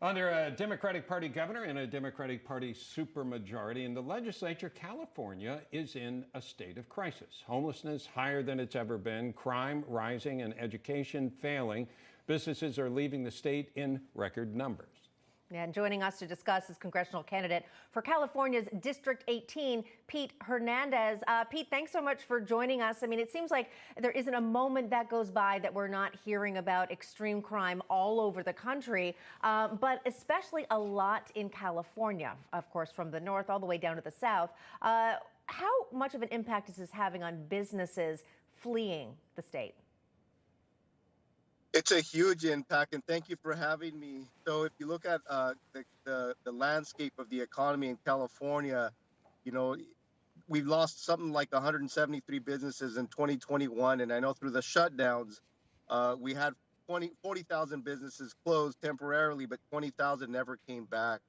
Under a Democratic Party governor and a Democratic Party supermajority in the legislature, California is in a state of crisis. Homelessness higher than it's ever been, crime rising, and education failing. Businesses are leaving the state in record numbers. And joining us to discuss is congressional candidate for California's District 18, Pete Hernandez. Pete, thanks so much for joining us. I mean, it seems like there isn't a moment that goes by that we're not hearing about extreme crime all over the country, but especially a lot in California, of course, from the north all the way down to the south. How much of an impact is this having on businesses fleeing the state? It's a huge impact, and thank you for having me. So if you look at the landscape of the economy in California, you know, we've lost something like 173 businesses in 2021, and I know through the shutdowns, we had 40,000 businesses closed temporarily, but 20,000 never came back.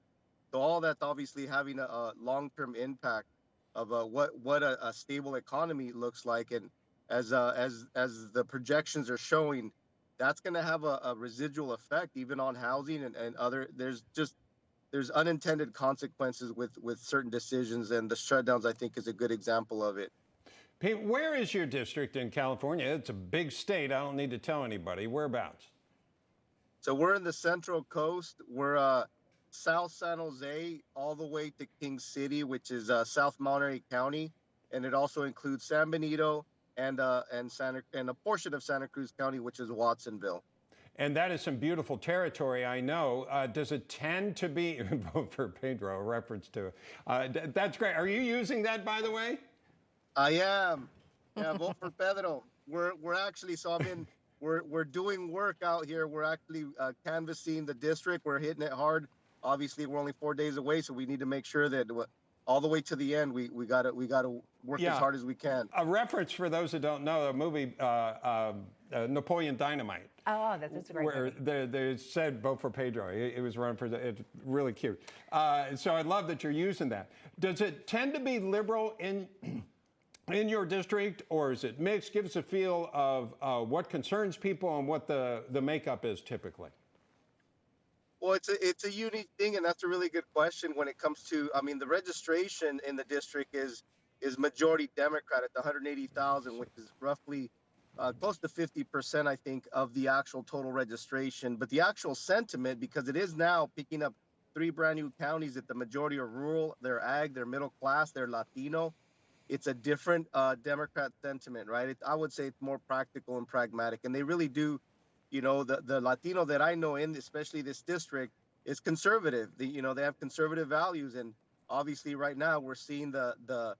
So all that's obviously having a long-term impact of what a stable economy looks like, and as the projections are showing, that's going to have a residual effect even on housing and other. There's unintended consequences with certain decisions, and the shutdowns, I think, is a good example of it. Pete, where is your district in California? It's a big state. I don't need to tell anybody. Whereabouts? So we're in the Central Coast. We're South San Jose all the way to King City, which is South Monterey County, and it also includes San Benito and a portion of Santa Cruz County, which is Watsonville. And that is some beautiful territory, I know. Does it tend to be, vote for Pedro, a reference to it. That's great. Are you using that, by the way? I am. Yeah, vote for Pedro. We're actually, so we're doing work out here. We're actually canvassing the district. We're hitting it hard. Obviously, we're only 4 days away, so we need to make sure that all the way to the end, we gotta work as hard as we can. A reference for those that don't know, the movie Napoleon Dynamite. Oh, that's a great where they said vote for Pedro. It was running for it's really cute. So I love that you're using that. Does it tend to be liberal in your district, or is it mixed? Give us a feel of what concerns people and what the makeup is typically. Well, it's a unique thing, and that's a really good question when it comes to, I mean, the registration in the district is majority Democrat at the 180,000, which is roughly close to 50%, I think, of the actual total registration. But the actual sentiment, because it is now picking up 3 brand new counties that the majority are rural, they're ag, they're middle class, they're Latino. It's a different Democrat sentiment, right? I would say it's more practical and pragmatic, and they really do. You know, the Latino that I know in especially this district is conservative. They have conservative values, and obviously right now we're seeing the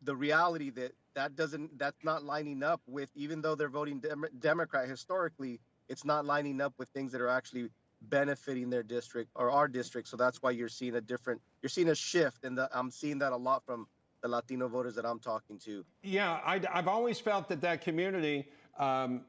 reality that's not lining up with, even though they're voting Democrat historically, it's not lining up with things that are actually benefiting their district or our district. So that's why you're seeing a shift, and I'm seeing that a lot from the Latino voters that I'm talking to. Yeah, I've always felt that community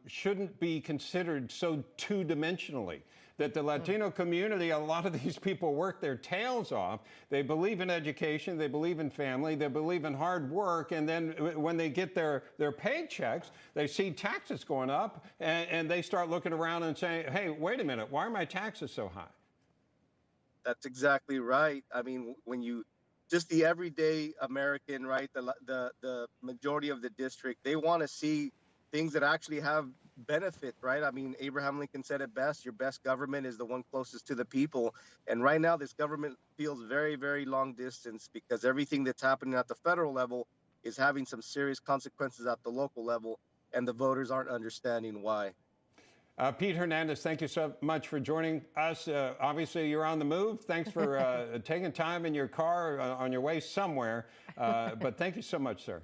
shouldn't be considered so two-dimensionally. That the Latino community, a lot of these people work their tails off. They believe in education, they believe in family, they believe in hard work, and then when they get their paychecks, they see taxes going up, and they start looking around and saying, hey, wait a minute, why are my taxes so high? That's exactly right. I mean, when you just the everyday American, right, the majority of the district, they want to see things that actually have benefit, right? I mean, Abraham Lincoln said it best, your best government is the one closest to the people. And right now, this government feels very, very long distance because everything that's happening at the federal level is having some serious consequences at the local level, and the voters aren't understanding why. Pete Hernandez, thank you so much for joining us. Obviously, you're on the move. Thanks for taking time in your car on your way somewhere. But thank you so much, sir.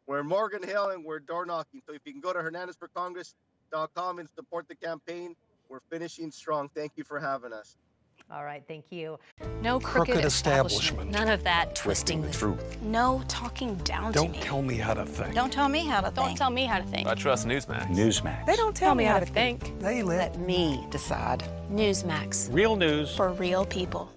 We're in Morgan Hill, and we're door knocking. So if you can go to HernandezForCongress.com and support the campaign, we're finishing strong. Thank you for having us. All right, thank you. No crooked establishment. None of that twisting the truth. No talking down to me. Don't tell me how to think. Don't tell me how to think. Don't tell me how to think. I trust Newsmax. Newsmax. They don't tell me how to think. They let me decide. Newsmax. Real news for real people.